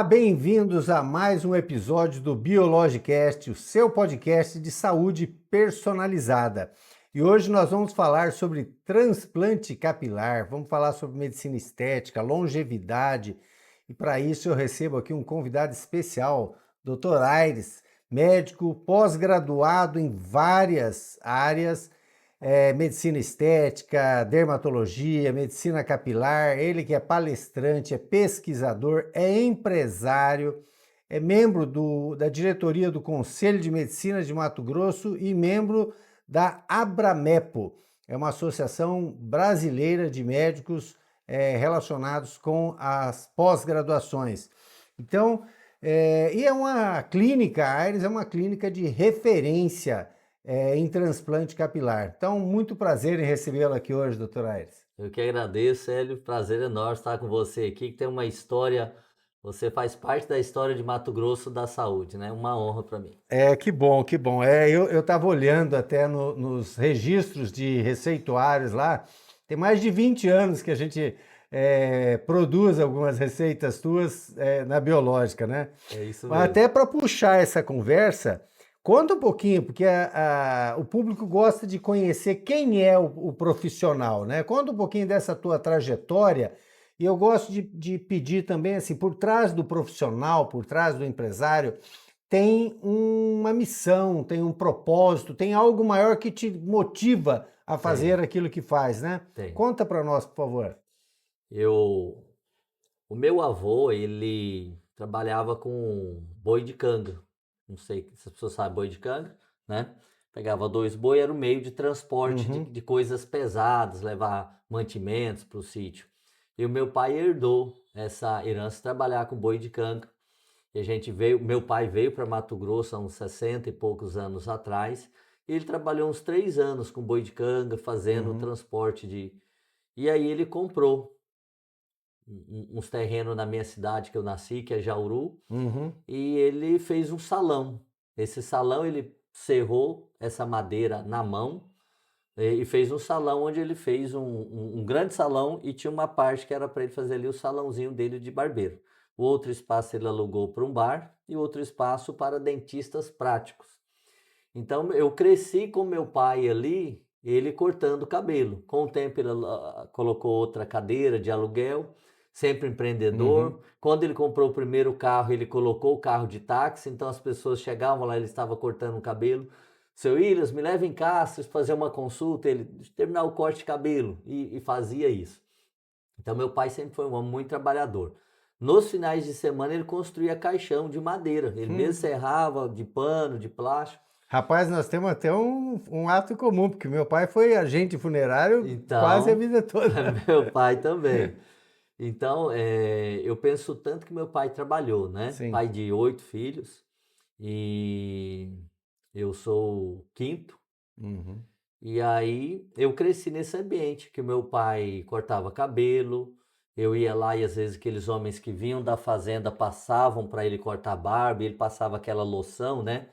Bem-vindos a mais um episódio do Biologicast, o seu podcast de saúde personalizada. E hoje nós vamos falar sobre transplante capilar, vamos falar sobre medicina estética, longevidade. E para isso eu recebo aqui um convidado especial, Dr. Aires, médico pós-graduado em várias áreas, medicina estética, dermatologia, medicina capilar, ele que é palestrante, é pesquisador, é empresário, é membro da diretoria do Conselho de Medicina de Mato Grosso e membro da Abramepo, é uma associação brasileira de médicos relacionados com as pós-graduações. Então, e é uma clínica, a Aires é uma clínica de referência em transplante capilar. Então, muito prazer em recebê-lo aqui hoje, doutor Aires. Eu que agradeço, Hélio. Prazer enorme estar com você aqui, que tem uma história, você faz parte da história de Mato Grosso da saúde, né? Uma honra para mim. Que bom, que bom. Eu estava olhando até nos registros de receituários lá, tem mais de 20 anos que a gente produz algumas receitas tuas na biológica, né? É isso Mas mesmo. até para puxar essa conversa, conta um pouquinho, porque o público gosta de conhecer quem é o profissional, né? Conta um pouquinho dessa tua trajetória e eu gosto de pedir também, assim, por trás do profissional, por trás do empresário, tem uma missão, tem um propósito, tem algo maior que te motiva a fazer aquilo que faz, né? Tem. Conta para nós, por favor. O meu avô, ele trabalhava com boi de canga. Não sei se as pessoas sabem boi de canga, né? Pegava 2 boi, era o meio de transporte de coisas pesadas, levar mantimentos para o sítio. E o meu pai herdou essa herança, trabalhar com boi de canga. E meu pai veio para Mato Grosso há uns 60 e poucos anos atrás. E ele trabalhou uns 3 anos com boi de canga, fazendo o transporte de... E aí ele comprou uns terrenos na minha cidade que eu nasci, que é Jauru, e ele fez um salão. Esse salão ele serrou essa madeira na mão e fez um salão onde ele fez um grande salão e tinha uma parte que era para ele fazer ali o salãozinho dele de barbeiro. O outro espaço ele alugou para um bar e outro espaço para dentistas práticos. Então eu cresci com meu pai ali, ele cortando cabelo. Com o tempo ele colocou outra cadeira de aluguel, sempre empreendedor. Quando ele comprou o primeiro carro, ele colocou o carro de táxi, então as pessoas chegavam lá, ele estava cortando o cabelo. Seu Williams, me leva em casa, fazer uma consulta, ele terminar o corte de cabelo e fazia isso. Então meu pai sempre foi um homem muito trabalhador. Nos finais de semana ele construía caixão de madeira, ele mesmo serrava de pano, de plástico. Rapaz, nós temos até um ato em comum, porque meu pai foi agente funerário quase a Então, vida toda. meu pai também. Então, eu penso tanto que meu pai trabalhou, né? Sim. Pai de 8 filhos e eu sou o quinto. E aí eu cresci nesse ambiente que o meu pai cortava cabelo, eu ia lá e às vezes aqueles homens que vinham da fazenda passavam para ele cortar barba, e ele passava aquela loção, né?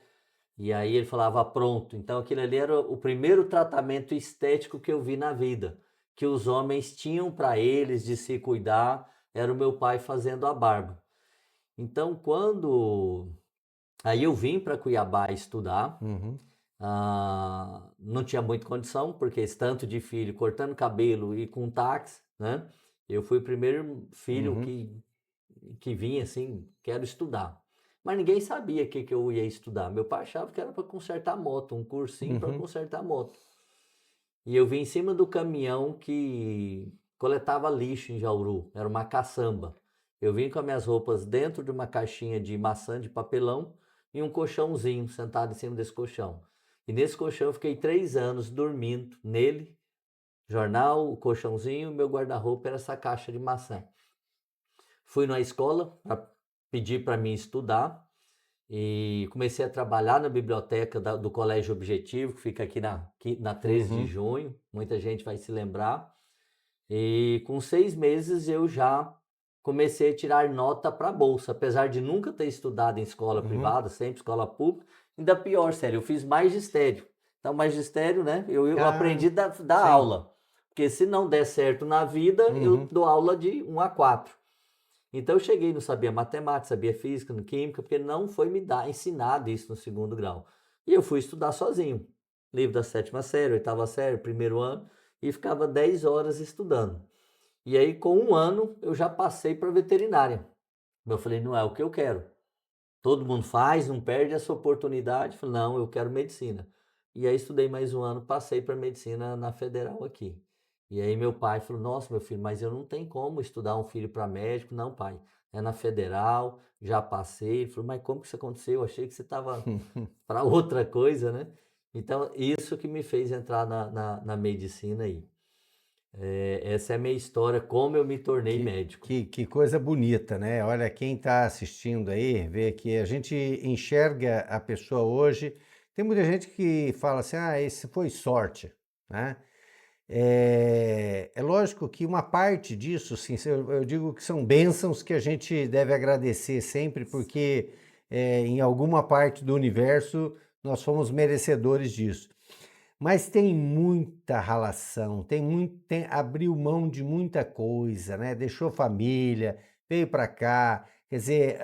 E aí ele falava pronto. Então aquilo ali era o primeiro tratamento estético que eu vi na vida, que os homens tinham para eles de se cuidar, era o meu pai fazendo a barba. Então aí eu vim para Cuiabá estudar. Não tinha muita condição, porque esse tanto de filho cortando cabelo e com táxi, né? Eu fui o primeiro filho que vinha assim, quero estudar. Mas ninguém sabia o que eu ia estudar. Meu pai achava que era para consertar moto, um cursinho para consertar moto. E eu vim em cima do caminhão que coletava lixo em Jauru, era uma caçamba. Eu vim com as minhas roupas dentro de uma caixinha de maçã de papelão e um colchãozinho sentado em cima desse colchão. E nesse colchão eu fiquei 3 anos dormindo nele, jornal, o colchãozinho, meu guarda-roupa era essa caixa de maçã. Fui na escola para pedir para mim estudar e comecei a trabalhar na biblioteca do Colégio Objetivo, que fica aqui na 13 de junho, muita gente vai se lembrar. E com 6 meses eu já comecei a tirar nota para a bolsa, apesar de nunca ter estudado em escola privada, sempre escola pública. Ainda pior, sério, eu fiz magistério. Então, magistério, né? Eu aprendi da aula. Porque se não der certo na vida, eu dou aula de 1 a 4. Então eu cheguei, não sabia matemática, sabia física, química, porque não foi me dar ensinado isso no segundo grau. E eu fui estudar sozinho. Livro da sétima série, oitava série, primeiro ano, e ficava 10 horas estudando. E aí, com um ano, eu já passei para veterinária. Eu falei, não é o que eu quero. Todo mundo faz, não perde essa oportunidade. Eu falei, não, eu quero medicina. E aí estudei mais um ano, passei para medicina na federal aqui. E aí meu pai falou, nossa, meu filho, mas eu não tenho como estudar um filho para médico. Não, pai, é na federal, já passei. Ele falou, mas como que isso aconteceu? Eu achei que você estava para outra coisa, né? Então, isso que me fez entrar na medicina aí. Essa é a minha história, como eu me tornei Que, médico. que coisa bonita, né? Olha, quem está assistindo aí, vê que a gente enxerga a pessoa hoje. Tem muita gente que fala assim, ah, esse foi sorte, né? É lógico que uma parte disso, sim, eu digo que são bênçãos que a gente deve agradecer sempre, porque em alguma parte do universo nós fomos merecedores disso. Mas tem muita ralação, abriu mão de muita coisa, né? Deixou família, veio para cá. Quer dizer,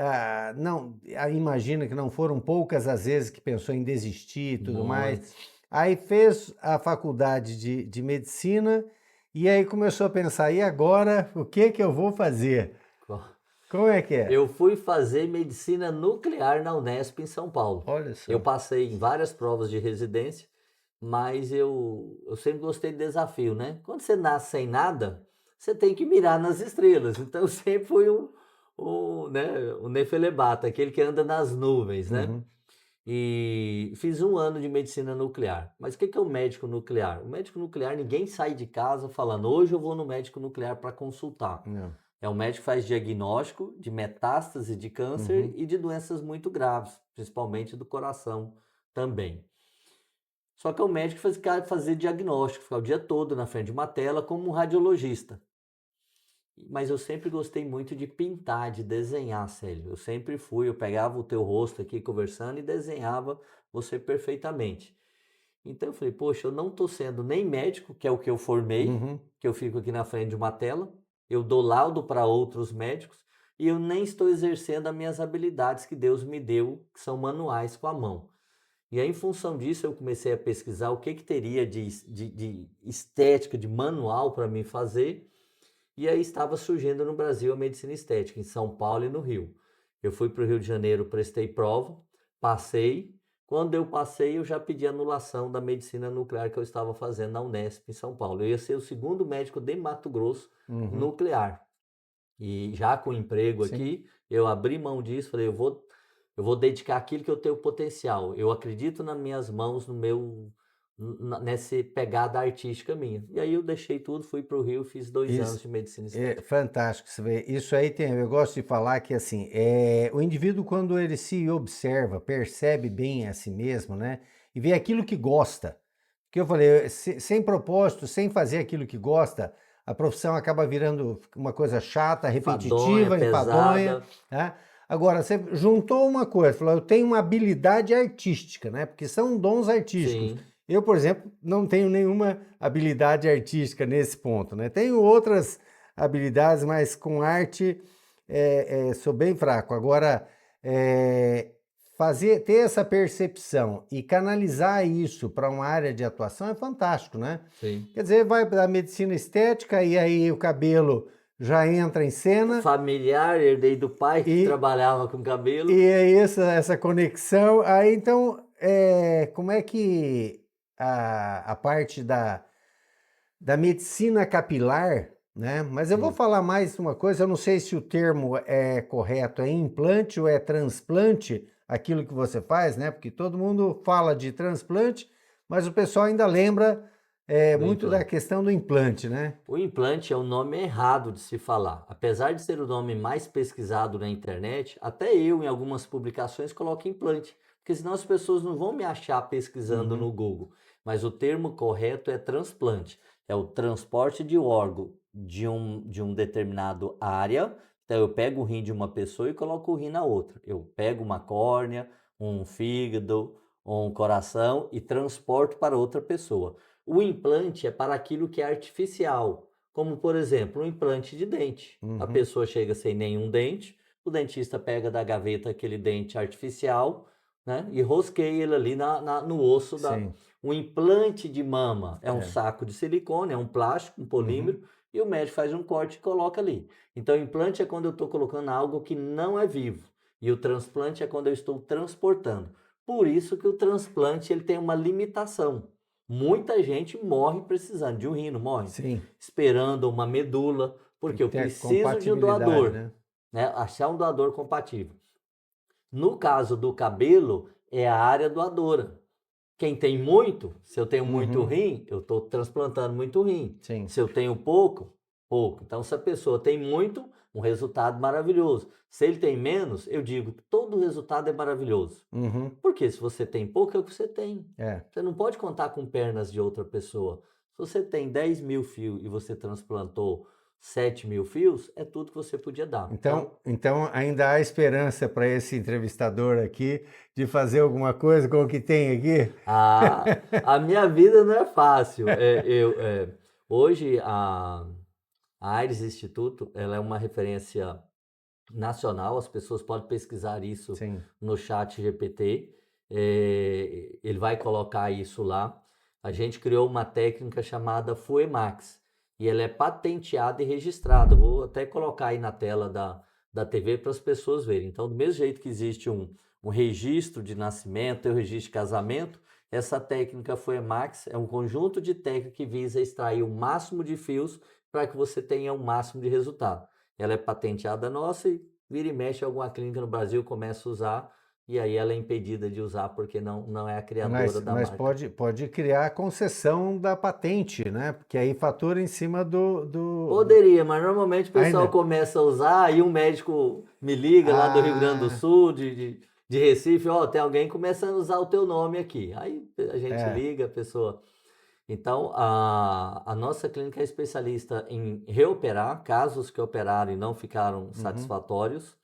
não, imagina que não foram poucas as vezes que pensou em desistir e tudo mais. Muito. Aí fez a faculdade de medicina e aí começou a pensar, e agora o que que eu vou fazer? Como é que é? Eu fui fazer medicina nuclear na Unesp em São Paulo. Olha Eu só. passei em várias provas de residência, mas eu sempre gostei de desafio, né? Quando você nasce sem nada, você tem que mirar nas estrelas. Então eu sempre fui né, o Nefelebata, aquele que anda nas nuvens, né? Uhum. E fiz um ano de medicina nuclear. Mas o que é o médico nuclear? O médico nuclear, ninguém sai de casa falando, hoje eu vou no médico nuclear para consultar. Não. É o médico que faz diagnóstico de metástase de câncer Uhum. e de doenças muito graves, principalmente do coração também. Só que é o médico que faz fazer diagnóstico, ficar o dia todo na frente de uma tela como um radiologista. Mas eu sempre gostei muito de pintar, de desenhar, Célio. Eu sempre fui, eu pegava o teu rosto aqui conversando e desenhava você perfeitamente. Então eu falei, poxa, eu não estou sendo nem médico, que é o que eu formei, Uhum. que eu fico aqui na frente de uma tela, eu dou laudo para outros médicos, e eu nem estou exercendo as minhas habilidades que Deus me deu, que são manuais com a mão. E aí, em função disso, eu comecei a pesquisar o que teria de estética, de manual para mim fazer, e aí estava surgindo no Brasil a medicina estética, em São Paulo e no Rio. Eu fui para o Rio de Janeiro, prestei prova, passei. Quando eu passei, eu já pedi anulação da medicina nuclear que eu estava fazendo na Unesp, em São Paulo. Eu ia ser o segundo médico de Mato Grosso Uhum. nuclear. E já com emprego Sim. aqui, eu abri mão disso, falei, eu vou dedicar aquilo que eu tenho potencial. Eu acredito nas minhas mãos, nessa pegada artística minha. E aí eu deixei tudo, fui para o Rio, fiz 2 anos Isso de medicina é estética. fantástico. Você vê. Isso aí tem, eu gosto de falar que assim, o indivíduo quando ele se observa, percebe bem a si mesmo, né? E vê aquilo que gosta. Que eu falei, sem propósito, sem fazer aquilo que gosta, a profissão acaba virando uma coisa chata, Enfadonha, repetitiva, enfadonha, pesada. né? Agora, você juntou uma coisa, falou, eu tenho uma habilidade artística, né? Porque são dons artísticos. Sim. Eu, por exemplo, não tenho nenhuma habilidade artística nesse ponto, né? Tenho outras habilidades, mas com arte sou bem fraco. Agora, é, ter essa percepção e canalizar isso para uma área de atuação é fantástico, né? Sim. Quer dizer, vai para a medicina estética e aí o cabelo já entra em cena Familiar, herdei do pai que e, trabalhava com e cabelo. é essa conexão. Aí então, como é que a parte da medicina capilar, né? Mas eu vou Sim. falar mais uma coisa, eu não sei se o termo é correto, é implante ou é transplante, aquilo que você faz, né? Porque todo mundo fala de transplante, mas o pessoal ainda lembra Do muito da implante. questão do implante, né? O implante é o nome errado de se falar. Apesar de ser o nome mais pesquisado na internet, até eu, em algumas publicações, coloco implante, porque senão as pessoas não vão me achar pesquisando Uhum. no Google. Mas o termo correto é transplante. É o transporte de órgão de um determinado área. Então, eu pego o rim de uma pessoa e coloco o rim na outra. Eu pego uma córnea, um fígado, um coração e transporto para outra pessoa. O implante é para aquilo que é artificial. como por exemplo, um implante de dente. A Uhum. pessoa chega sem nenhum dente, o dentista pega da gaveta aquele dente artificial, né, e rosqueia ele ali no osso da. Sim. Um implante de mama é um É. saco de silicone, é um plástico, um Uhum. polímero, e o médico faz um corte e coloca ali. Então, o implante é quando eu estou colocando algo que não é vivo, e o transplante é quando eu estou transportando. Por isso que o transplante ele tem uma limitação. Muita gente morre precisando de um rim, não morre? Sim. Esperando uma medula, Tem porque que eu ter a preciso de um compatibilidade, doador, né? né? Achar um doador compatível. No caso do cabelo, é a área doadora. Quem tem muito, se eu tenho muito Uhum. rim, eu estou transplantando muito rim. Sim. Se eu tenho pouco, pouco. Então, se a pessoa tem muito, um resultado maravilhoso. Se ele tem menos, eu digo, todo resultado é maravilhoso. Uhum. Porque se você tem pouco, é o que você tem. É. Você não pode contar com pernas de outra pessoa. Se você tem 10.000 fios e você transplantou 7.000 fios, é tudo que você podia dar. Então ainda há esperança para esse entrevistador aqui de fazer alguma coisa com o que tem aqui? A minha vida não é fácil. Hoje, a Aires Instituto, ela é uma referência nacional, as pessoas podem pesquisar isso Sim. no chat GPT, ele vai colocar isso lá. A gente criou uma técnica chamada FUEMAX, e ela é patenteada e registrada. Vou até colocar aí na tela da TV para as pessoas verem. Então, do mesmo jeito que existe um registro de nascimento, tem o registro de casamento, essa técnica FUEMAX é um conjunto de técnicas que visa extrair o máximo de fios para que você tenha o máximo de resultado. Ela é patenteada nossa e vira e mexe alguma clínica no Brasil começa a usar e aí ela é impedida de usar porque não é a criadora da Mas marca. pode criar a concessão da patente, né? Porque aí fatura em cima Poderia, mas normalmente o pessoal Ainda. começa a usar e um médico me liga lá do Rio Grande do Ah, Sul, de Recife, ó, tem alguém começando a usar o teu nome aqui. Aí a gente é. liga, a pessoa. Então, a nossa clínica é especialista em reoperar casos que operaram e não ficaram Uhum. satisfatórios.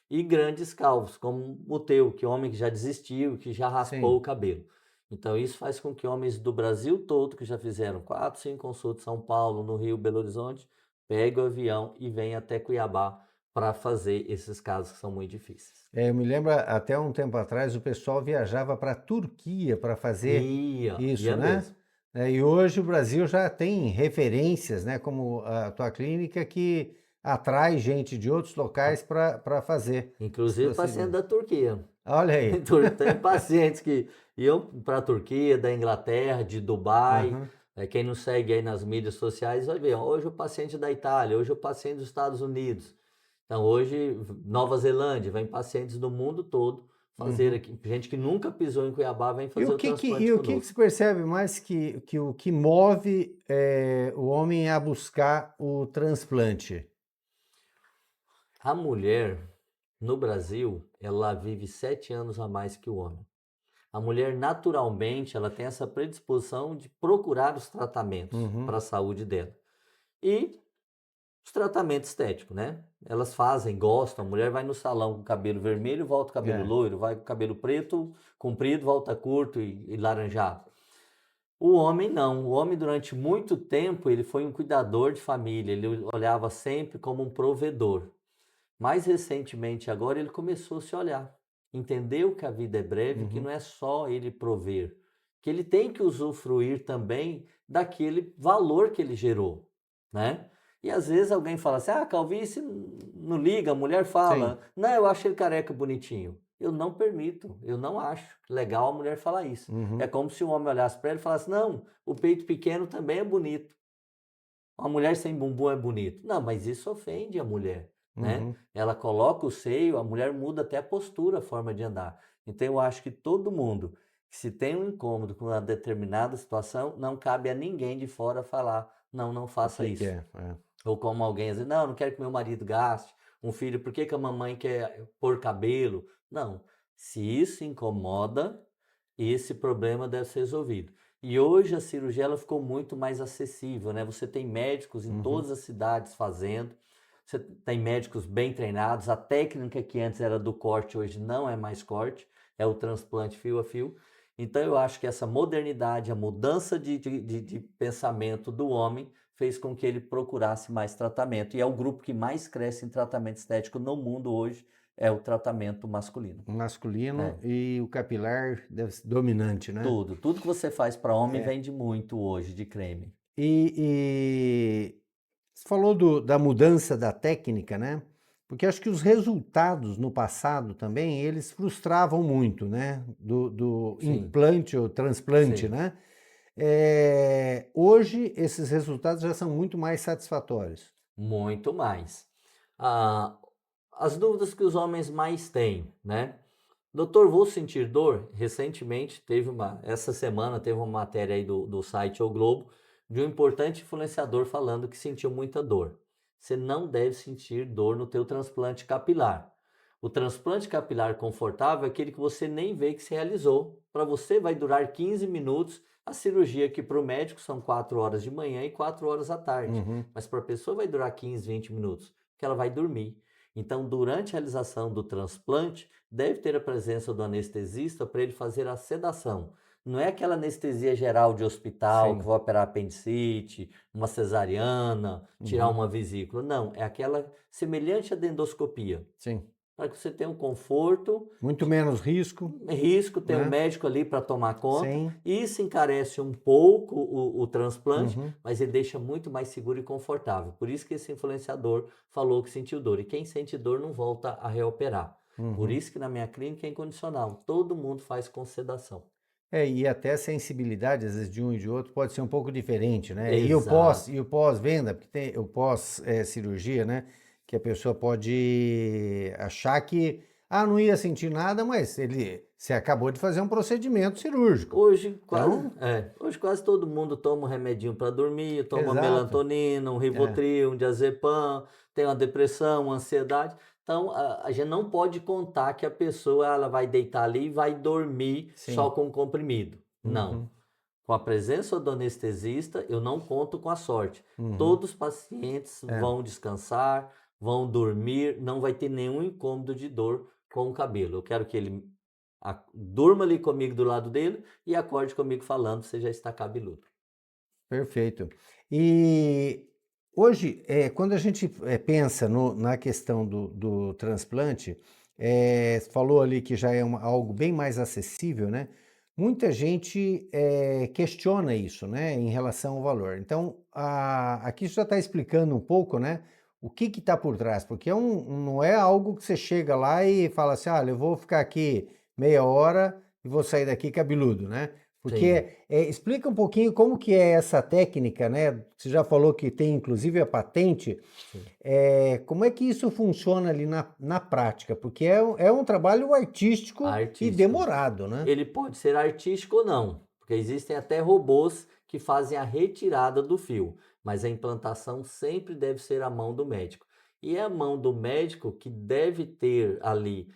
E grandes calvos, como o teu, que homem que já desistiu, que já raspou Sim. o cabelo. Então, isso faz com que homens do Brasil todo, que já fizeram 4, 5 consultas em São Paulo, no Rio, Belo Horizonte, peguem o avião e venham até Cuiabá para fazer esses casos que são muito difíceis. É, eu me lembro até um tempo atrás o pessoal viajava para a Turquia para fazer Ia isso, né? mesmo. E hoje o Brasil já tem referências, né? Como a tua clínica que atrai gente de outros locais para fazer esse Inclusive paciente procedimento. da Turquia. Olha aí. Tem pacientes que iam para a Turquia, da Inglaterra, de Dubai. Aham. Quem nos segue aí nas mídias sociais vai ver. Hoje o paciente da Itália, hoje o paciente dos Estados Unidos. Então hoje Nova Zelândia, vem pacientes do mundo todo fazer Uhum. aqui. Gente que nunca pisou em Cuiabá vem E fazer o transplante o que se conosco. percebe mais que o que move o homem a buscar o transplante? A mulher no Brasil, ela vive 7 anos a mais que o homem. A mulher, naturalmente, ela tem essa predisposição de procurar os tratamentos Uhum. para a saúde dela. E os tratamentos estéticos, né? Elas fazem, gostam. A mulher vai no salão com cabelo vermelho, volta com cabelo É. loiro, vai com cabelo preto, comprido, volta curto e laranjado. O homem não. O homem, durante muito tempo, ele foi um cuidador de família. Ele olhava sempre como um provedor. Mais recentemente, agora, ele começou a se olhar. Entendeu que a vida é breve, que Uhum. não é só ele prover, que ele tem que usufruir também daquele valor que ele gerou, né? E às vezes alguém fala assim: ah, calvície não liga, a mulher Sim. fala, não, eu acho ele careca bonitinho. Eu não permito, eu não acho legal a mulher falar isso. É Uhum. como se um homem olhasse para ele e falasse: não, o peito pequeno também é bonito. Uma mulher sem bumbum é bonito. Não, mas isso ofende a mulher, né? Uhum. Ela coloca o seio, a mulher muda até a postura, a forma de andar. Então eu acho que todo mundo, que se tem um incômodo com uma determinada situação, não cabe a ninguém de fora falar, não, não O faça que isso. é? É. Ou como alguém diz, não, não quero que meu marido gaste. Um filho, por que que a mamãe quer pôr cabelo? Não. Se isso incomoda, esse problema deve ser resolvido. E hoje a cirurgia ela ficou muito mais acessível, né? Você tem médicos em Uhum. todas as cidades fazendo, você tem médicos bem treinados, a técnica que antes era do corte, hoje não é mais corte, é o transplante fio a fio. Então eu acho que essa modernidade, a mudança de pensamento do homem fez com que ele procurasse mais tratamento. E é o grupo que mais cresce em tratamento estético no mundo hoje, é o tratamento masculino. O masculino É. e o capilar deve ser dominante, né? Tudo que você faz para homem vende muito hoje de creme. E você falou da mudança da técnica, né? Porque acho que os resultados no passado também, eles frustravam muito, né? Do Sim, implante ou transplante, sim, né? Hoje, esses resultados já são muito mais satisfatórios. muito mais. Ah, as dúvidas que os homens mais têm, né? Doutor, vou sentir dor? Recentemente essa semana teve uma matéria aí do site O Globo de um importante influenciador falando que sentiu muita dor. Você não deve sentir dor no teu transplante capilar. O transplante capilar confortável é aquele que você nem vê que se realizou. Para você vai durar 15 minutos, a cirurgia que para o médico são 4 horas de manhã e 4 horas à tarde. Uhum, Mas para a pessoa vai durar 15, 20 minutos, porque ela vai dormir. Então, durante a realização do transplante, deve ter a presença do anestesista para ele fazer a sedação. Não é aquela anestesia geral de hospital que sim. vai operar apendicite, uma cesariana, tirar Uhum, uma vesícula. Não, é aquela semelhante à endoscopia, sim. para que você tenha um conforto, Muito menos risco, risco, tem um né? médico ali para tomar conta. Sim. Isso encarece um pouco o transplante, Uhum, mas ele deixa muito mais seguro e confortável. Por isso que esse influenciador falou que sentiu dor. E quem sente dor não volta a reoperar. Por uhum. isso que na minha clínica é incondicional. Todo mundo faz com sedação. E até a sensibilidade, às vezes, de um e de outro pode ser um pouco diferente, né? Exato. E o pós-venda, porque tem o pós-cirurgia, né? Que a pessoa pode achar que, não ia sentir nada, mas você acabou de fazer um procedimento cirúrgico. Então, Hoje quase todo mundo toma um remedinho para dormir, toma exato. melatonina, um É, Rivotril, um diazepam, tem uma depressão, uma ansiedade. Então a gente não pode contar que a pessoa ela vai deitar ali e vai dormir só sim. com comprimido. Não. Uhum, Com a presença do anestesista, eu não conto com a sorte. uhum. Todos os pacientes É. vão descansar, vão dormir, não vai ter nenhum incômodo de dor com o cabelo. Eu quero que ele durma ali comigo do lado dele e acorde comigo falando, você já está cabeludo. Perfeito. E hoje, quando a gente pensa na questão do transplante, você falou ali que já é algo bem mais acessível, né? Muita gente questiona isso, né, em relação ao valor. Então, aqui você já está explicando um pouco, né, o que está por trás, porque não é algo que você chega lá e fala assim, olha, eu vou ficar aqui meia hora e vou sair daqui cabeludo, né? Sim, Porque explica um pouquinho como que é essa técnica, né? Você já falou que tem inclusive a patente. sim. Como é que isso funciona ali na prática? Porque é um trabalho artístico e Artístico. demorado, né? Ele pode ser artístico ou não, porque existem até robôs que fazem a retirada do fio, mas a implantação sempre deve ser a mão do médico. E é a mão do médico que deve ter ali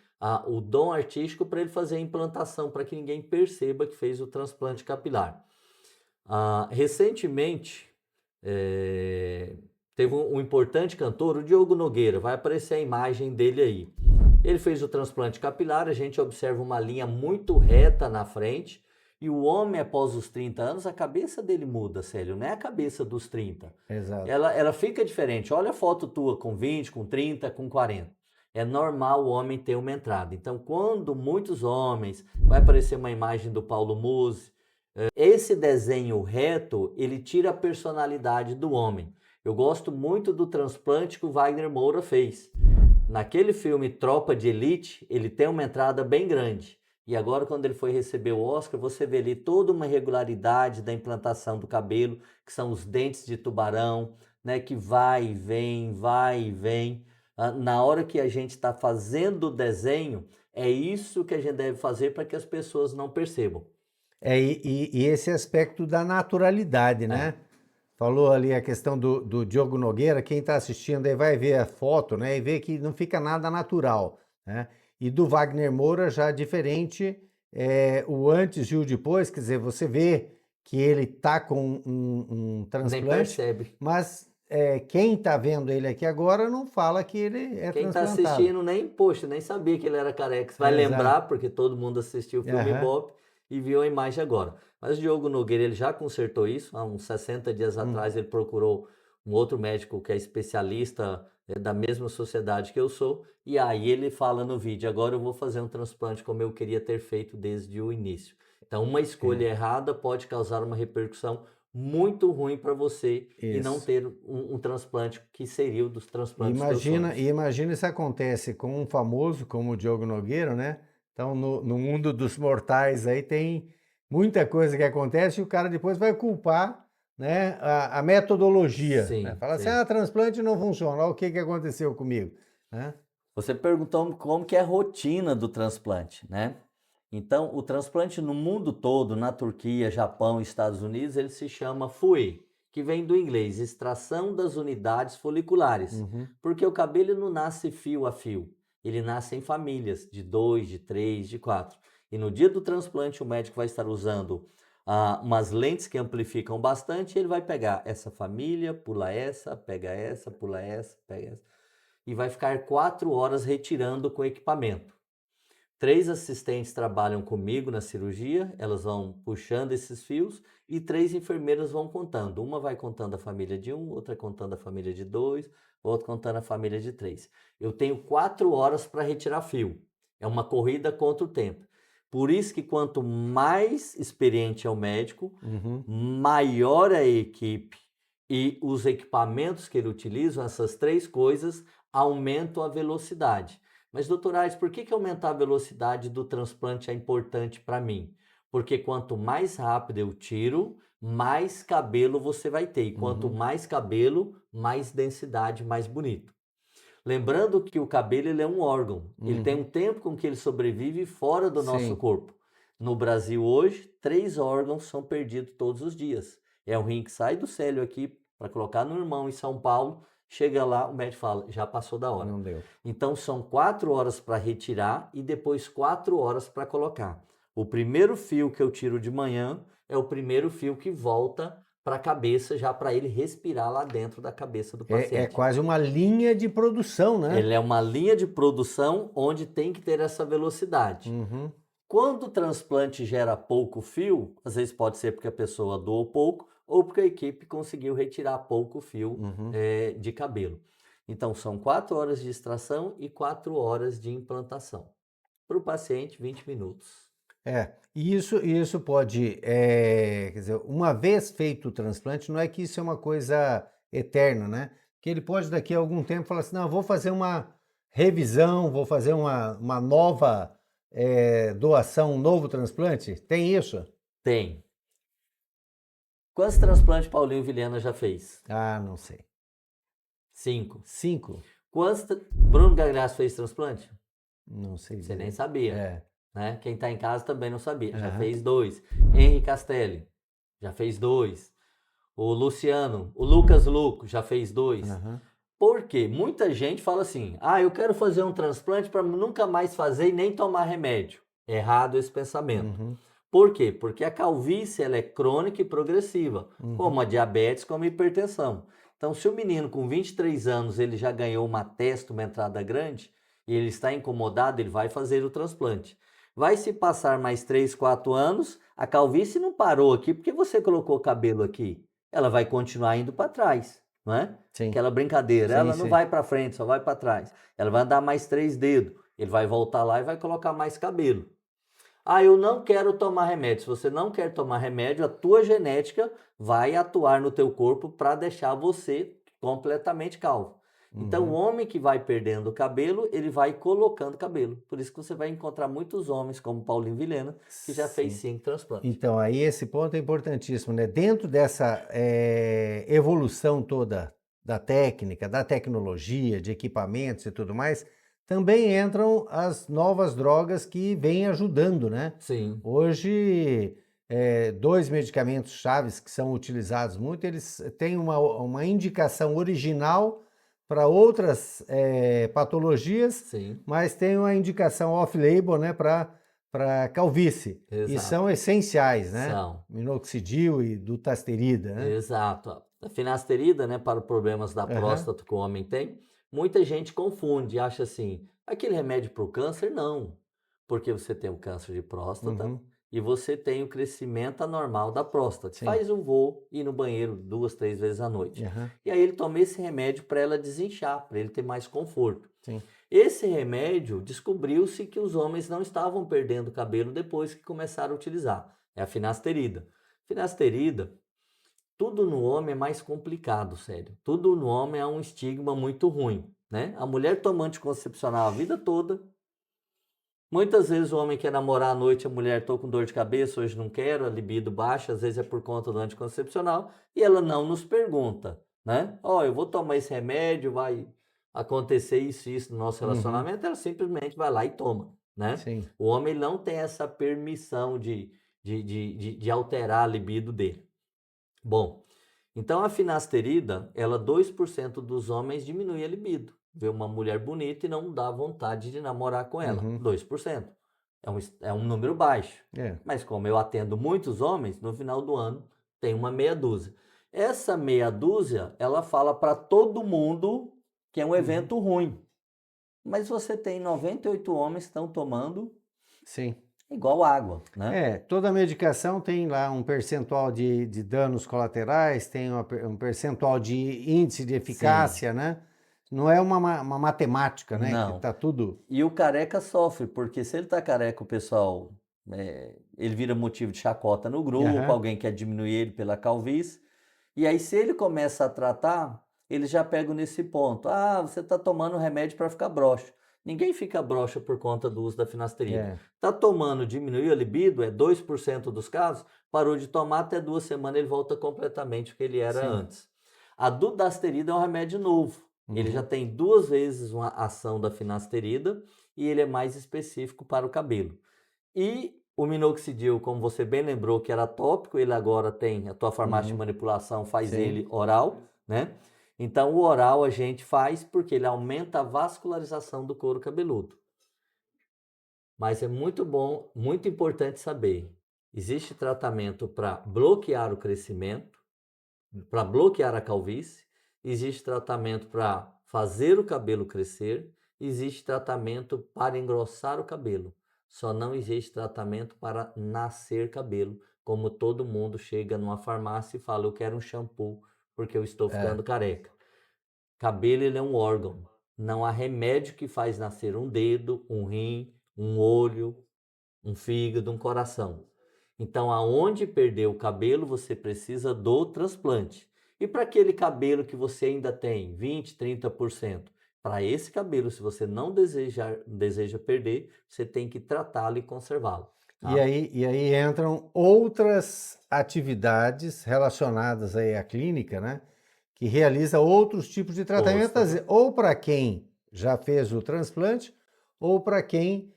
o dom artístico para ele fazer a implantação, para que ninguém perceba que fez o transplante capilar. Recentemente, eh, teve um importante cantor, o Diogo Nogueira, vai aparecer a imagem dele aí. Ele fez o transplante capilar, a gente observa uma linha muito reta na frente, e o homem, após os 30 anos, a cabeça dele muda, Célio, não é a cabeça dos 30. Exato. Ela fica diferente. Olha a foto tua com 20, com 30, com 40. É normal o homem ter uma entrada. Então, quando muitos homens, vai aparecer uma imagem do Paulo Musi, esse desenho reto, ele tira a personalidade do homem. Eu gosto muito do transplante que o Wagner Moura fez. Naquele filme Tropa de Elite, ele tem uma entrada bem grande. E agora, quando ele foi receber o Oscar, você vê ali toda uma irregularidade da implantação do cabelo, que são os dentes de tubarão, né, que vai e vem, vai e vem. Na hora que a gente está fazendo o desenho, é isso que a gente deve fazer para que as pessoas não percebam. E esse aspecto da naturalidade, É, né? Falou ali a questão do Diogo Nogueira, quem está assistindo aí vai ver a foto, né? E ver que não fica nada natural, né? E do Wagner Moura já diferente, o antes e o depois, quer dizer, você vê que ele tá com um nem transplante, percebe. mas quem está vendo ele aqui agora não fala que ele é Quem está transplantado. assistindo nem, poxa, nem sabia que ele era careca. Você vai Exato. lembrar, porque todo mundo assistiu o filme Aham. Ibope, e viu a imagem agora. Mas o Diogo Nogueira, ele já consertou isso, há uns 60 dias atrás ele procurou um outro médico que é especialista da mesma sociedade que eu sou, e aí ele fala no vídeo, agora eu vou fazer um transplante como eu queria ter feito desde o início. Então, uma escolha errada pode causar uma repercussão muito ruim para você e não ter um transplante que seria o dos transplantes dos sonhos. Imagina se acontece com um famoso como o Diogo Nogueira, né? Então, no mundo dos mortais aí tem muita coisa que acontece e o cara depois vai culpar, né, a metodologia. Né? Sim, Fala assim, sim. transplante não funciona, olha o que aconteceu comigo. Né? Você perguntou como que é a rotina do transplante, né? Então, o transplante no mundo todo, na Turquia, Japão, Estados Unidos, ele se chama FUE, que vem do inglês, extração das unidades foliculares. Porque o cabelo não nasce fio a fio, ele nasce em famílias, de 2, de 3, de 4. E no dia do transplante, o médico vai estar usando umas lentes que amplificam bastante, e ele vai pegar essa família, pula essa, pega essa, pula essa, pega essa, e vai ficar 4 horas retirando com equipamento. 3 assistentes trabalham comigo na cirurgia, elas vão puxando esses fios e 3 enfermeiras vão contando. Uma vai contando a família de 1, outra contando a família de 2, outra contando a família de 3. Eu tenho 4 horas para retirar fio. É uma corrida contra o tempo. Por isso que quanto mais experiente é o médico, maior é a equipe e os equipamentos que ele utiliza, essas 3 coisas, aumentam a velocidade. Mas, doutor Aires, por que aumentar a velocidade do transplante é importante para mim? Porque quanto mais rápido eu tiro, mais cabelo você vai ter. E quanto mais cabelo, mais densidade, mais bonito. Lembrando que o cabelo ele é um órgão. Ele tem um tempo com que ele sobrevive fora do nosso corpo. No Brasil hoje, 3 órgãos são perdidos todos os dias. É o rim que sai do célio aqui para colocar no irmão em São Paulo. Chega lá, o médico fala, já passou da hora. Não deu. Então, são 4 horas para retirar e depois 4 horas para colocar. O primeiro fio que eu tiro de manhã é o primeiro fio que volta para a cabeça, já para ele respirar lá dentro da cabeça do paciente. É quase uma linha de produção, né? Ele é uma linha de produção onde tem que ter essa velocidade. Quando o transplante gera pouco fio, às vezes pode ser porque a pessoa doou pouco ou porque a equipe conseguiu retirar pouco fio de cabelo. Então, são 4 horas de extração e 4 horas de implantação. Para o paciente, 20 minutos. E isso pode, quer dizer, uma vez feito o transplante, não é que isso é uma coisa eterna, né? Que ele pode daqui a algum tempo falar assim, não, vou fazer uma revisão, vou fazer uma nova doação, um novo transplante. Tem isso? Tem. Quantos transplantes Paulinho Vilhena já fez? Não sei. 5. 5? Bruno Gagliasso fez transplante? Não sei. Você nem sabia. Né? Quem está em casa também não sabia. Já Aham. fez 2. Henri Castelli já fez 2. O Luciano, o Lucas Luco já fez 2. Por quê? Muita gente fala assim, eu quero fazer um transplante para nunca mais fazer e nem tomar remédio. Errado esse pensamento. Por quê? Porque a calvície ela é crônica e progressiva, como a diabetes, como a hipertensão. Então, se o menino com 23 anos ele já ganhou uma testa, uma entrada grande, e ele está incomodado, ele vai fazer o transplante. Vai se passar mais 3, 4 anos, a calvície não parou aqui porque você colocou cabelo aqui. Ela vai continuar indo para trás, não é? Sim. Aquela brincadeira, Sim, ela não sim. vai para frente, só vai para trás. Ela vai andar mais 3 dedos, ele vai voltar lá e vai colocar mais cabelo. Eu não quero tomar remédio. Se você não quer tomar remédio, a tua genética vai atuar no teu corpo para deixar você completamente calvo. Então, o homem que vai perdendo o cabelo, ele vai colocando cabelo. Por isso que você vai encontrar muitos homens, como Paulinho Vilhena, que já fez 5 transplantes. Então, aí esse ponto é importantíssimo, né? Dentro dessa evolução toda da técnica, da tecnologia, de equipamentos e tudo mais, também entram as novas drogas que vêm ajudando, né? Sim. Hoje, 2 medicamentos chaves que são utilizados muito, eles têm uma indicação original para outras patologias, Sim. mas tem uma indicação off-label, né, para calvície. Exato. E são essenciais, né? São. Minoxidil e dutasterida, né? Exato. A finasterida, né, para problemas da próstata que o homem tem, muita gente confunde, acha assim, aquele remédio para o câncer, não. Porque você tem o câncer de próstata e você tem o crescimento anormal da próstata. Sim. Faz um voo e ir no banheiro 2, 3 vezes à noite. Aham, E aí ele toma esse remédio para ela desinchar, para ele ter mais conforto. sim. Esse remédio, descobriu-se que os homens não estavam perdendo cabelo depois que começaram a utilizar. É a finasterida. Finasterida, tudo no homem é mais complicado, sério. Tudo no homem é um estigma muito ruim, né? A mulher toma anticoncepcional a vida toda. Muitas vezes o homem quer namorar à noite, a mulher, tô com dor de cabeça, hoje não quero, a libido baixa, às vezes é por conta do anticoncepcional, e ela não nos pergunta, né? Ó, eu vou tomar esse remédio, vai acontecer isso e isso no nosso Uhum, relacionamento, ela simplesmente vai lá e toma, né? sim. O homem não tem essa permissão de alterar a libido dele. Bom, então a finasterida, ela 2% dos homens diminui a libido. Vê uma mulher bonita e não dá vontade de namorar com ela. Uhum, 2%. É um número baixo. é. Mas como eu atendo muitos homens, no final do ano tem uma meia dúzia. Essa meia dúzia, ela fala para todo mundo que é um Uhum, evento ruim. Mas você tem 98 homens que estão tomando sim. igual água, né? É, toda medicação tem lá um percentual de danos colaterais, tem um percentual de índice de Sim, eficácia, né? Não é uma matemática, né? Que não. tá tudo. E o careca sofre, porque se ele tá careca, o pessoal, ele vira motivo de chacota no grupo, Aham, alguém quer diminuir ele pela calvície. E aí, se ele começa a tratar, eles já pegam nesse ponto. Ah, você tá tomando remédio para ficar broxa. Ninguém fica broxa por conta do uso da finasterida. é, Tá tomando, diminuiu a libido, é 2% dos casos, parou de tomar, até 2 semanas ele volta completamente o que ele era sim. antes. A dudasterida é um remédio novo. Ele já Uhum, tem 2 vezes uma ação da finasterida e ele é mais específico para o cabelo. E o minoxidil, como você bem lembrou, que era tópico, ele agora tem, a tua farmácia de uhum, manipulação faz sim. ele oral, né? Então o oral a gente faz porque ele aumenta a vascularização do couro cabeludo. Mas é muito bom, muito importante saber, existe tratamento para bloquear o crescimento, para bloquear a calvície, existe tratamento para fazer o cabelo crescer, existe tratamento para engrossar o cabelo. Só não existe tratamento para nascer cabelo, como todo mundo chega numa farmácia e fala, eu quero um shampoo porque eu estou É, ficando careca. Cabelo ele é um órgão. Não há remédio que faz nascer um dedo, um rim, um olho, um fígado, um coração. Então, aonde perder o cabelo, você precisa do transplante. E para aquele cabelo que você ainda tem 20, 30%, para esse cabelo, se você não deseja perder, você tem que tratá-lo e conservá-lo. E Tá? aí, e aí entram outras atividades relacionadas aí à clínica, né? Que realiza outros tipos de tratamento, Outros ou para quem já fez o transplante, ou para quem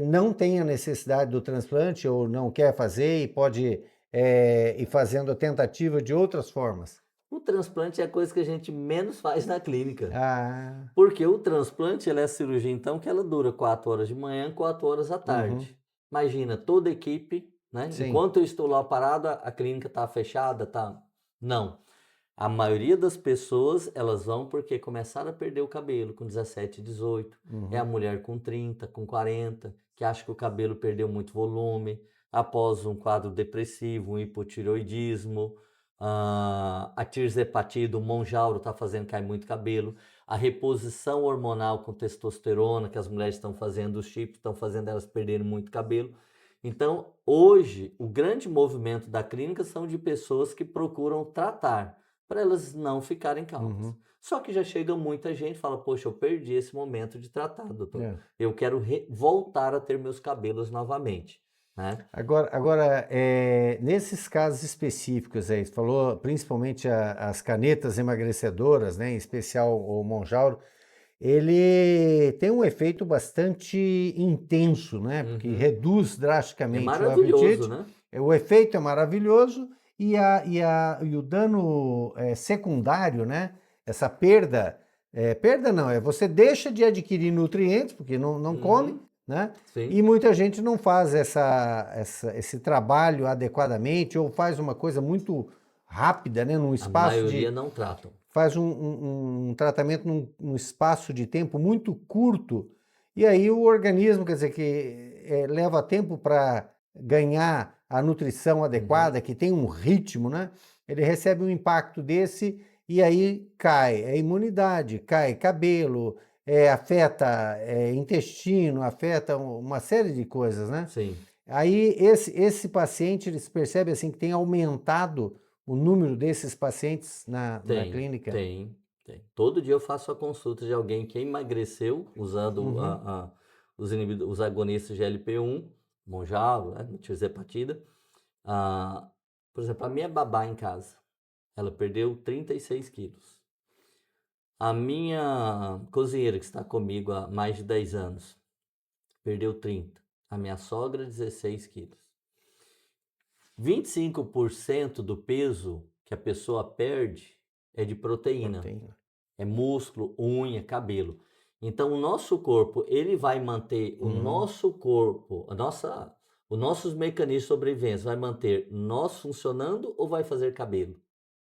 não tem a necessidade do transplante ou não quer fazer e pode ir fazendo a tentativa de outras formas. O transplante é a coisa que a gente menos faz na clínica. Ah, Porque o transplante, ela é a cirurgia, então, que ela dura 4 horas de manhã, 4 horas à uhum, tarde. Imagina, toda a equipe, né? sim. Enquanto eu estou lá parado, a clínica está fechada, tá? Não. A maioria das pessoas, elas vão porque começaram a perder o cabelo com 17, 18. É a Uhum, mulher com 30, com 40, que acha que o cabelo perdeu muito volume, após um quadro depressivo, um hipotireoidismo, a tirzepatida, o monjauro está fazendo cair muito cabelo, a reposição hormonal com testosterona, que as mulheres estão fazendo, os chips estão fazendo elas perderem muito cabelo. Então, hoje, o grande movimento da clínica são de pessoas que procuram tratar, para elas não ficarem calvas. uhum, Só que já chega muita gente e fala, poxa, eu perdi esse momento de tratar, doutor. é. Eu quero voltar a ter meus cabelos novamente, né? Agora, nesses casos específicos aí, você falou principalmente as canetas emagrecedoras, né, em especial o Monjauro, ele tem um efeito bastante intenso, né, porque Uhum. reduz É drasticamente o maravilhoso, apetite, né? o efeito é maravilhoso e o dano secundário, né, essa perda, perda não, você deixa de adquirir nutrientes, porque não come, Uhum. né? E Sim. muita gente não faz esse trabalho adequadamente ou faz uma coisa muito rápida, né? Num A espaço maioria de. não tratam. Faz um tratamento num espaço de tempo muito curto. E aí o organismo, quer dizer, que leva tempo para ganhar a nutrição adequada, que tem um ritmo, né? Ele recebe um impacto desse e aí cai a imunidade, cai cabelo, afeta intestino, afeta uma série de coisas, né? Sim. Aí esse paciente, ele se percebe assim que tem aumentado o número desses pacientes na clínica? Tem. Todo dia eu faço a consulta de alguém que emagreceu usando os agonistas GLP-1, Monjaro, né, tirzepatida. Por exemplo, a minha babá em casa, ela perdeu 36 quilos. A minha cozinheira, que está comigo há mais de 10 anos, perdeu 30. A minha sogra, 16 quilos. 25% do peso que a pessoa perde é de proteína. É músculo, unha, cabelo. Então, o nosso corpo, ele vai manter o nosso corpo, os nossos mecanismos de sobrevivência, vai manter nós funcionando ou vai fazer cabelo?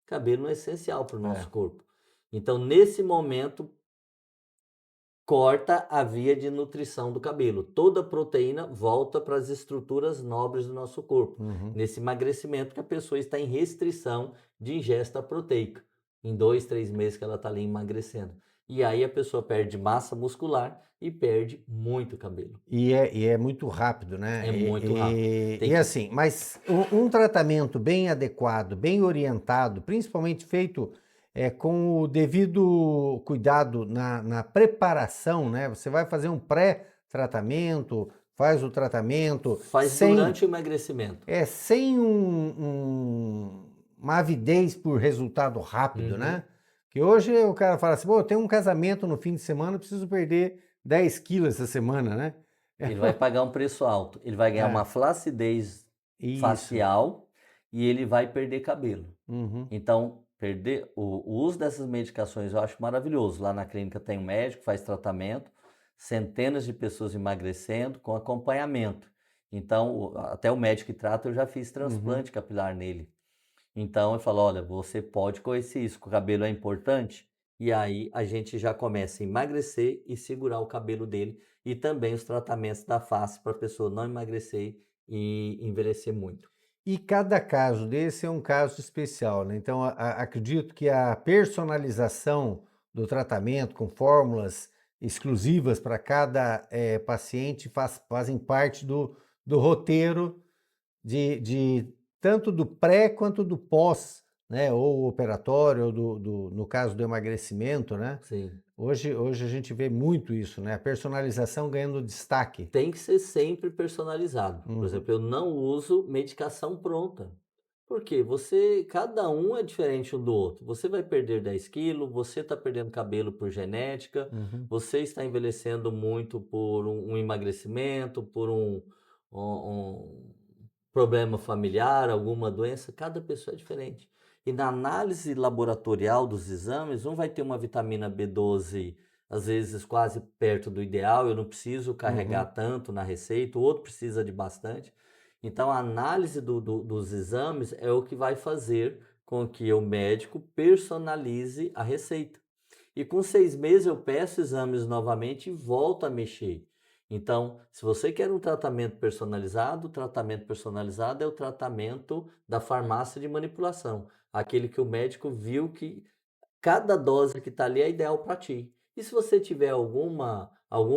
Cabelo não é essencial para o nosso corpo. Então, nesse momento, corta a via de nutrição do cabelo. Toda a proteína volta para as estruturas nobres do nosso corpo. Nesse emagrecimento que a pessoa está em restrição de ingesta proteica. Em 2, 3 meses que ela está ali emagrecendo. E aí a pessoa perde massa muscular e perde muito cabelo. E é muito rápido, né? É muito rápido. E assim, mas um tratamento bem adequado, bem orientado, principalmente feito com o devido cuidado na preparação, né? Você vai fazer um pré-tratamento, faz o tratamento... durante o emagrecimento. Sem uma avidez por resultado rápido, né? Que hoje o cara fala assim, eu tenho um casamento no fim de semana, eu preciso perder 10 quilos essa semana, né? Ele vai pagar um preço alto, ele vai ganhar uma flacidez facial e ele vai perder cabelo. Então, o uso dessas medicações eu acho maravilhoso. Lá na clínica tem um médico, faz tratamento, centenas de pessoas emagrecendo com acompanhamento. Então, até o médico que trata, eu já fiz transplante capilar nele. Então, eu falo, olha, você pode conhecer isso, o cabelo é importante. E aí a gente já começa a emagrecer e segurar o cabelo dele. E também os tratamentos da face para a pessoa não emagrecer e envelhecer muito. E cada caso desse é um caso especial, né? Então, acredito que a personalização do tratamento com fórmulas exclusivas para cada paciente fazem parte do roteiro de tanto do pré quanto do pós, né? Ou operatório, ou no caso do emagrecimento, né? Sim. Hoje a gente vê muito isso, né? A personalização ganhando destaque. Tem que ser sempre personalizado. Por exemplo, eu não uso medicação pronta. Porque cada um é diferente um do outro. Você vai perder 10 quilos, você está perdendo cabelo por genética, você está envelhecendo muito por um emagrecimento, por um problema familiar, alguma doença. Cada pessoa é diferente. E na análise laboratorial dos exames, um vai ter uma vitamina B12, às vezes quase perto do ideal, eu não preciso carregar tanto na receita, o outro precisa de bastante. Então, a análise dos exames é o que vai fazer com que o médico personalize a receita. E com 6 meses eu peço exames novamente e volto a mexer. Então, se você quer um tratamento personalizado, o tratamento personalizado é o tratamento da farmácia de manipulação. Aquele que o médico viu que cada dose que está ali é ideal para ti. E se você tiver algum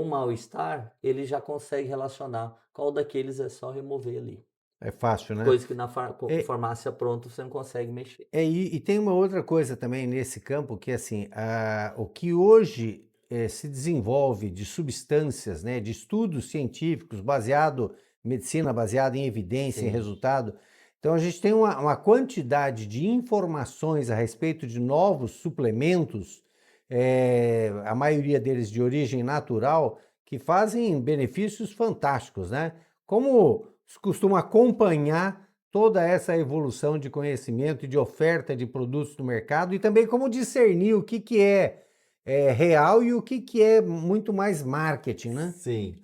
mal-estar, ele já consegue relacionar qual daqueles é só remover ali. É fácil, né? Coisa que na farmácia pronta você não consegue mexer. E tem uma outra coisa também nesse campo, que assim, o que hoje se desenvolve de substâncias, né, de estudos científicos medicina baseada em evidência, em resultado. Então a gente tem uma quantidade de informações a respeito de novos suplementos, a maioria deles de origem natural, que fazem benefícios fantásticos, né? Como se costuma acompanhar toda essa evolução de conhecimento e de oferta de produtos no mercado e também como discernir o que é real e o que é muito mais marketing, né? Sim.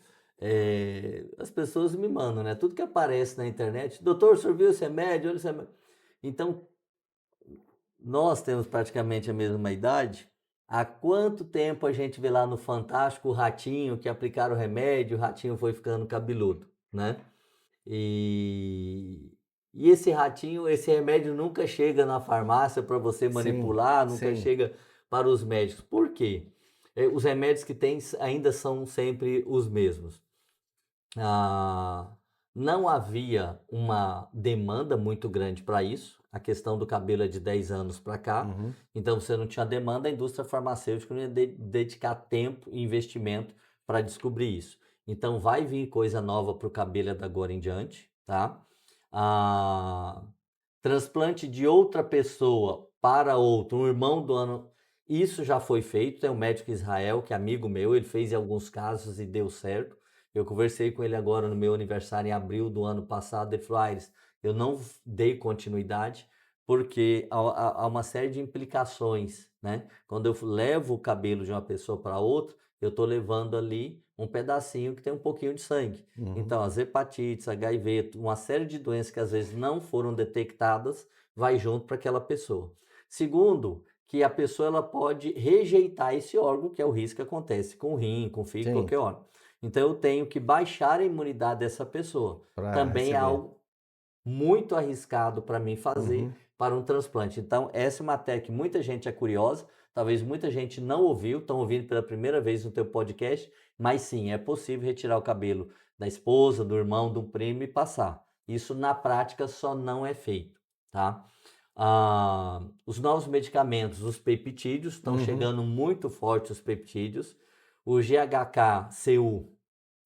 As pessoas me mandam, né? Tudo que aparece na internet, doutor, o senhor viu esse remédio? Olha esse remédio. Então, nós temos praticamente a mesma idade. Há quanto tempo a gente vê lá no Fantástico o ratinho que aplicaram o remédio, o ratinho foi ficando cabeludo, né? E esse ratinho, esse remédio nunca chega na farmácia para você manipular, nunca sim. chega para os médicos. Por quê? Os remédios que tem ainda são sempre os mesmos. Não havia uma demanda muito grande para isso. A questão do cabelo é de 10 anos para cá. Então, você não tinha demanda, a indústria farmacêutica não ia dedicar tempo e investimento para descobrir isso. Então, vai vir coisa nova para o cabelo da agora em diante, tá? Transplante de outra pessoa para outro, um irmão do ano, isso já foi feito. Tem um médico em Israel, que é amigo meu, ele fez em alguns casos e deu certo. Eu conversei com ele agora no meu aniversário em abril do ano passado. Ele falou: Aires, eu não dei continuidade porque há uma série de implicações, né? Quando eu levo o cabelo de uma pessoa para outra, eu estou levando ali um pedacinho que tem um pouquinho de sangue. Então, as hepatites, HIV, uma série de doenças que às vezes não foram detectadas, vai junto para aquela pessoa. Segundo, que a pessoa ela pode rejeitar esse órgão, que é o risco que acontece com o rim, com o fígado, qualquer órgão. Então, eu tenho que baixar a imunidade dessa pessoa. Também é algo muito arriscado para mim fazer para um transplante. Então, essa é uma técnica que muita gente é curiosa, talvez muita gente não ouviu, estão ouvindo pela primeira vez no teu podcast, mas sim, é possível retirar o cabelo da esposa, do irmão, do primo e passar. Isso na prática só não é feito, tá? Os novos medicamentos, os peptídeos, estão chegando muito forte os peptídeos. O GHK-Cu,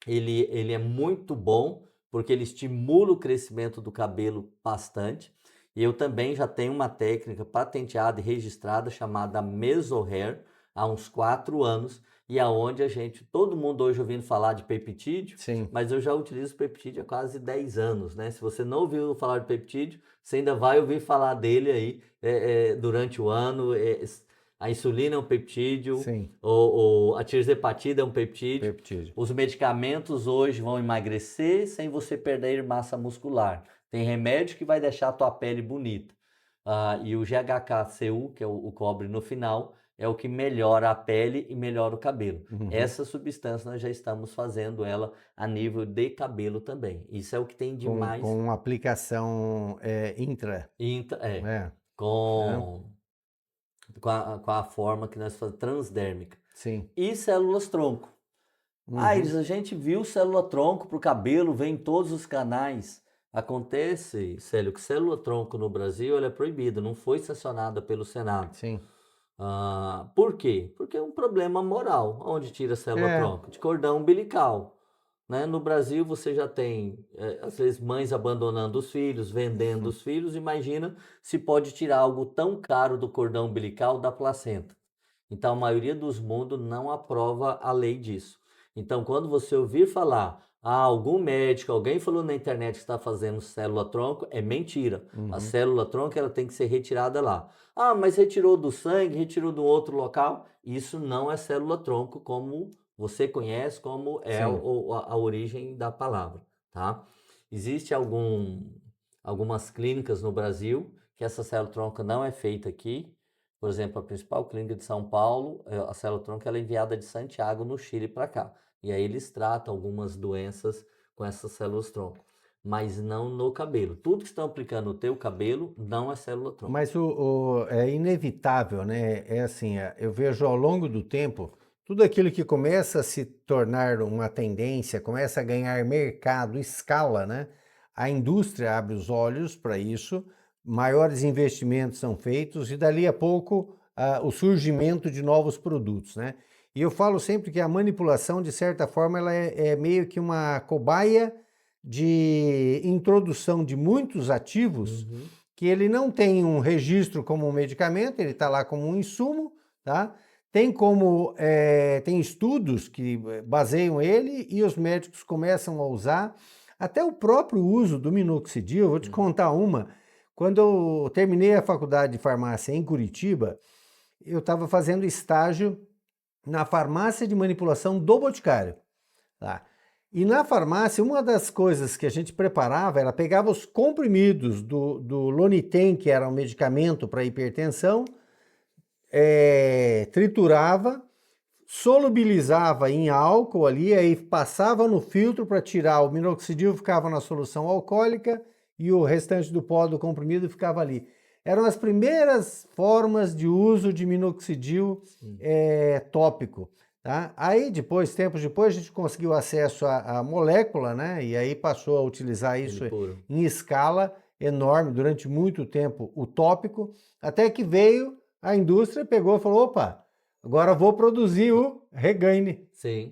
ele é muito bom, porque ele estimula o crescimento do cabelo bastante. E eu também já tenho uma técnica patenteada e registrada chamada Mesohair há uns 4 anos, e aonde todo mundo hoje ouvindo falar de peptídeo, mas eu já utilizo peptídeo há quase 10 anos, né? Se você não ouviu falar de peptídeo, você ainda vai ouvir falar dele aí durante o ano. A insulina é um peptídeo, a tirzepatida é um peptídeo. Os medicamentos hoje vão emagrecer sem você perder massa muscular. Tem remédio que vai deixar a tua pele bonita. E o GHK-Cu, que é o cobre no final, é o que melhora a pele e melhora o cabelo. Essa substância nós já estamos fazendo ela a nível de cabelo também. Isso é o que tem de mais... Com aplicação intra. Com a forma que nós fazemos, transdérmica. Sim. E células-tronco. Aires, a gente viu célula-tronco para o cabelo, vem em todos os canais. Acontece, Célio, que célula-tronco no Brasil ela é proibida, não foi sancionada pelo Senado. Sim. Por quê? Porque é um problema moral. Onde tira célula-tronco? De cordão umbilical. Né? No Brasil você já tem, às vezes, mães abandonando os filhos, vendendo os filhos. Imagina se pode tirar algo tão caro do cordão umbilical da placenta. Então, a maioria dos mundos não aprova a lei disso. Então, quando você ouvir falar, algum médico, alguém falou na internet que está fazendo célula-tronco, é mentira. A célula-tronco ela tem que ser retirada lá. Mas retirou do sangue, retirou de um outro local. Isso não é célula-tronco como você conhece, como é a origem da palavra, tá? Existe algumas clínicas no Brasil que essa célula-tronco não é feita aqui. Por exemplo, a principal clínica de São Paulo, a célula-tronco ela é enviada de Santiago, no Chile, para cá. E aí eles tratam algumas doenças com essas células-tronco, mas não no cabelo. Tudo que estão aplicando no teu cabelo não é célula-tronco. Mas é inevitável, né? É assim, eu vejo ao longo do tempo, tudo aquilo que começa a se tornar uma tendência, começa a ganhar mercado, escala, né? A indústria abre os olhos para isso, maiores investimentos são feitos e dali a pouco o surgimento de novos produtos, né? E eu falo sempre que a manipulação, de certa forma, ela é meio que uma cobaia de introdução de muitos ativos que ele não tem um registro como um medicamento, ele está lá como um insumo, tá? Tem estudos que baseiam ele e os médicos começam a usar. Até o próprio uso do minoxidil, eu vou te contar uma. Quando eu terminei a faculdade de farmácia em Curitiba, eu estava fazendo estágio na farmácia de manipulação do Boticário. Tá? E na farmácia, uma das coisas que a gente preparava era pegava os comprimidos do Lonitem, que era um medicamento para hipertensão, triturava, solubilizava em álcool ali, aí passava no filtro para tirar o minoxidil, ficava na solução alcoólica e o restante do pó do comprimido ficava ali. Eram as primeiras formas de uso de minoxidil tópico. Tá? Aí depois, tempos depois, a gente conseguiu acesso à molécula, né? E aí passou a utilizar isso em escala enorme, durante muito tempo, o tópico, até que veio a indústria, pegou e falou, opa, agora vou produzir o Regaine,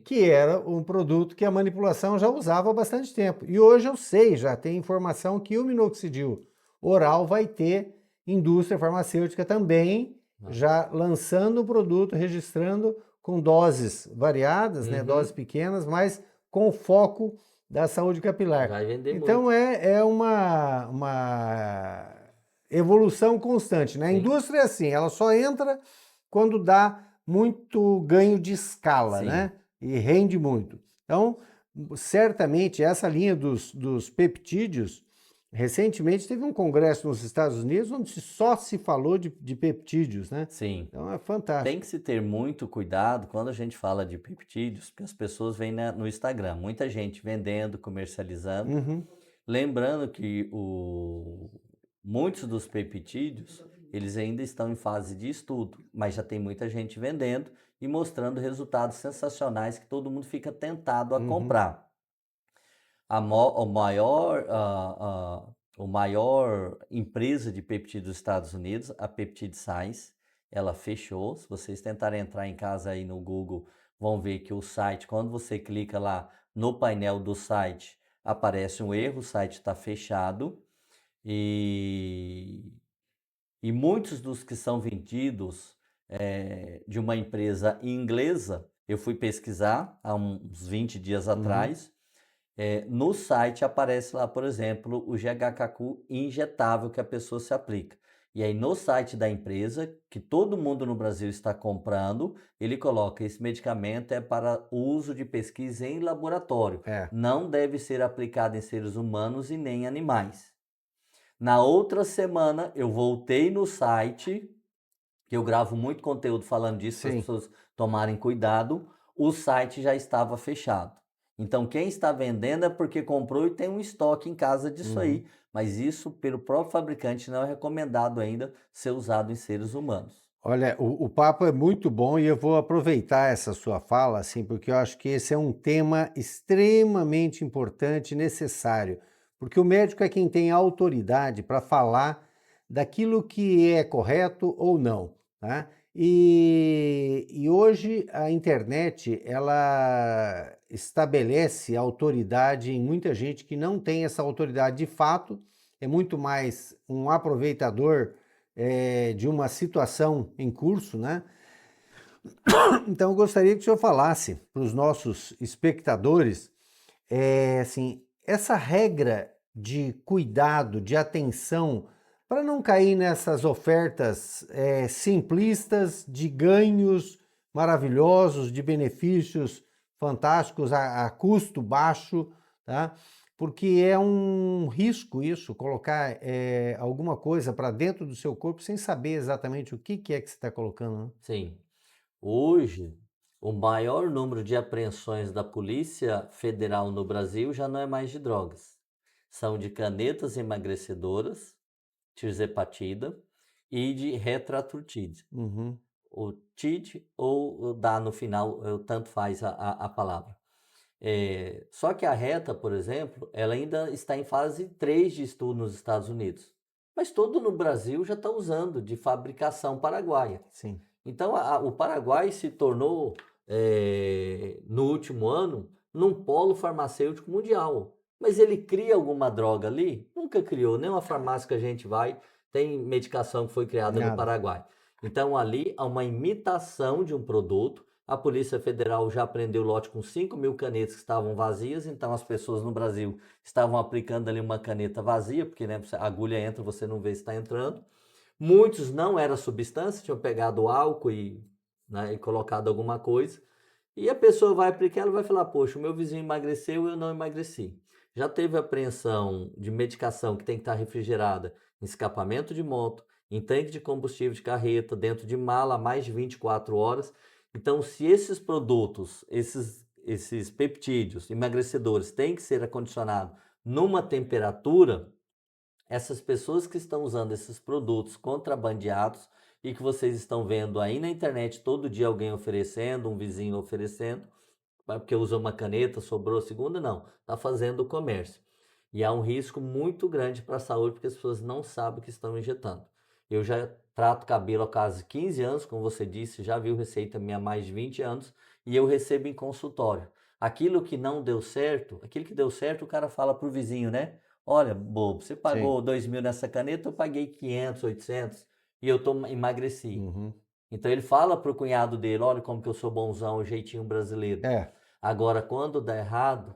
que era um produto que a manipulação já usava há bastante tempo. E hoje eu sei, já tem informação que o minoxidil oral vai ter indústria farmacêutica também, já lançando o produto, registrando com doses variadas, né, doses pequenas, mas com foco da saúde capilar. Vai vender então muito. É uma evolução constante, né? A indústria é assim, ela só entra quando dá muito ganho de escala, né? E rende muito. Então, certamente, essa linha dos peptídeos, recentemente teve um congresso nos Estados Unidos onde só se falou de peptídeos, né? Sim. Então é fantástico. Tem que se ter muito cuidado quando a gente fala de peptídeos, porque as pessoas veem no Instagram, muita gente vendendo, comercializando. Lembrando que muitos dos peptídeos, eles ainda estão em fase de estudo, mas já tem muita gente vendendo e mostrando resultados sensacionais que todo mundo fica tentado a comprar. O maior empresa de peptídeos dos Estados Unidos, a Peptide Science, ela fechou. Se vocês tentarem entrar em casa aí no Google, vão ver que o site, quando você clica lá no painel do site, aparece um erro, o site está fechado. E muitos dos que são vendidos de uma empresa inglesa, eu fui pesquisar há uns 20 dias atrás, no site aparece lá, por exemplo, o GHQ injetável que a pessoa se aplica. E aí no site da empresa, que todo mundo no Brasil está comprando, ele coloca: esse medicamento é para uso de pesquisa em laboratório. Não deve ser aplicado em seres humanos e nem animais. Na outra semana, eu voltei no site, que eu gravo muito conteúdo falando disso, para as pessoas tomarem cuidado, o site já estava fechado. Então, quem está vendendo é porque comprou e tem um estoque em casa disso aí. Mas isso, pelo próprio fabricante, não é recomendado ainda ser usado em seres humanos. Olha, o papo é muito bom e eu vou aproveitar essa sua fala, assim, porque eu acho que esse é um tema extremamente importante e necessário, porque o médico é quem tem autoridade para falar daquilo que é correto ou não, tá? E hoje a internet, ela estabelece autoridade em muita gente que não tem essa autoridade de fato, é muito mais um aproveitador de uma situação em curso, né? Então eu gostaria que o senhor falasse para os nossos espectadores, assim, essa regra de cuidado, de atenção, para não cair nessas ofertas simplistas de ganhos maravilhosos, de benefícios fantásticos a custo baixo, tá? Porque é um risco isso, colocar alguma coisa para dentro do seu corpo sem saber exatamente o que é que você está colocando, né? Sim. Hoje, o maior número de apreensões da Polícia Federal no Brasil já não é mais de drogas. São de canetas emagrecedoras, tirzepatida, e de retraturtide. O TID ou o DA no final, tanto faz a palavra. Só que a reta, por exemplo, ela ainda está em fase 3 de estudo nos Estados Unidos. Mas todo no Brasil já está usando, de fabricação paraguaia. Sim. Então, o Paraguai se tornou, no último ano, num polo farmacêutico mundial. Mas ele cria alguma droga ali? Nunca criou. Nenhuma farmácia que a gente vai tem medicação que foi criada no Paraguai. Então, ali há uma imitação de um produto. A Polícia Federal já prendeu lote com 5.000 canetas que estavam vazias. Então, as pessoas no Brasil estavam aplicando ali uma caneta vazia, porque, né, a agulha entra, você não vê se está entrando. Muitos não era substância, tinham pegado álcool e colocado alguma coisa. E a pessoa vai aplicar, ela vai falar: poxa, o meu vizinho emagreceu e eu não emagreci. Já teve apreensão de medicação que tem que estar refrigerada em escapamento de moto, em tanque de combustível de carreta, dentro de mala há mais de 24 horas. Então, se esses produtos, esses peptídeos emagrecedores têm que ser acondicionados numa temperatura, essas pessoas que estão usando esses produtos contrabandeados e que vocês estão vendo aí na internet todo dia alguém oferecendo, um vizinho oferecendo, porque usa uma caneta, sobrou a segunda, não, está fazendo o comércio. E há um risco muito grande para a saúde porque as pessoas não sabem o que estão injetando. Eu já trato cabelo há quase 15 anos, como você disse, já viu receita minha há mais de 20 anos e eu recebo em consultório. Aquilo que não deu certo, aquilo que deu certo o cara fala para o vizinho, né? Olha, bobo, você pagou 2.000 nessa caneta, eu paguei 500, 800 e eu emagreci. Então ele fala para o cunhado dele, olha como que eu sou bonzão, o jeitinho brasileiro. Agora, quando dá errado,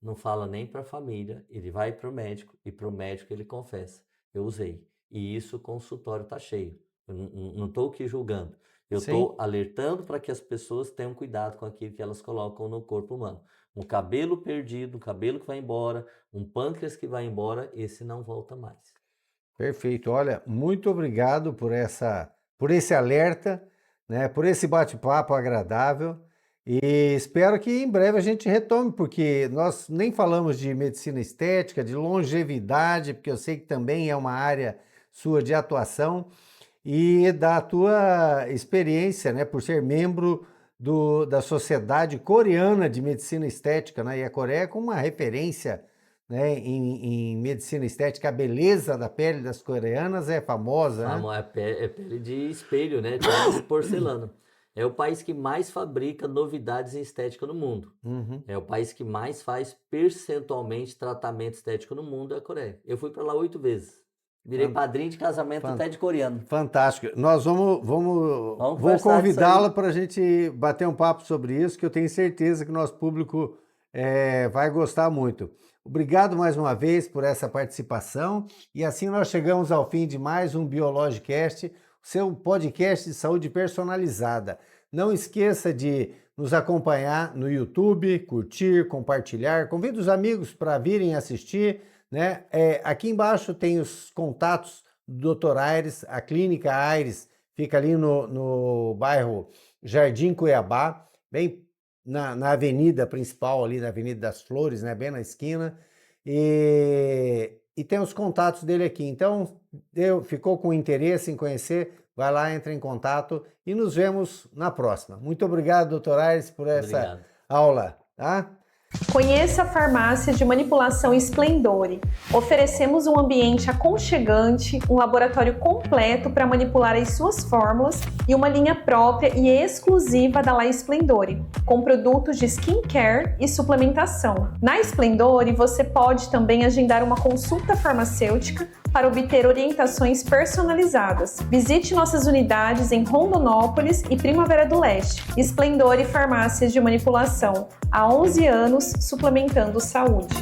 não fala nem para a família, ele vai para o médico e para o médico ele confessa, eu usei. E isso o consultório está cheio. Eu não estou aqui julgando. Eu estou alertando para que as pessoas tenham cuidado com aquilo que elas colocam no corpo humano. Um cabelo perdido, um cabelo que vai embora, um pâncreas que vai embora, esse não volta mais. Perfeito. Olha, muito obrigado por esse alerta, né, por esse bate-papo agradável. E espero que em breve a gente retome, porque nós nem falamos de medicina estética, de longevidade, porque eu sei que também é uma área sua de atuação, e da tua experiência, né, por ser membro da Sociedade Coreana de Medicina Estética, né, e a Coreia é como uma referência, né, em medicina estética. A beleza da pele das coreanas é famosa, né? É pele de espelho, né, de porcelana. É o país que mais fabrica novidades em estética no mundo. É o país que mais faz percentualmente tratamento estético no mundo, é a Coreia. Eu fui para lá 8 vezes. Virei padrinho de casamento até de coreano. Fantástico. Nós vou convidá-la para a gente bater um papo sobre isso, que eu tenho certeza que o nosso público vai gostar muito. Obrigado mais uma vez por essa participação. E assim nós chegamos ao fim de mais um Biologicast, seu podcast de saúde personalizada. Não esqueça de nos acompanhar no YouTube, curtir, compartilhar. Convido os amigos para virem assistir, né? Aqui embaixo tem os contatos do Dr. Aires, a Clínica Aires fica ali no bairro Jardim Cuiabá, bem na avenida principal, ali na Avenida das Flores, né? Bem na esquina. E tem os contatos dele aqui. Então, ficou com interesse em conhecer, vai lá, entra em contato e nos vemos na próxima. Muito obrigado, Dr. Aires, por essa aula. Tá? Conheça a farmácia de manipulação Splendore. Oferecemos um ambiente aconchegante, um laboratório completo para manipular as suas fórmulas e uma linha própria e exclusiva da La Splendore, com produtos de skincare e suplementação. Na Splendore, você pode também agendar uma consulta farmacêutica para obter orientações personalizadas. Visite nossas unidades em Rondonópolis e Primavera do Leste. Splendore Farmácias de Manipulação. Há 11 anos, suplementando saúde.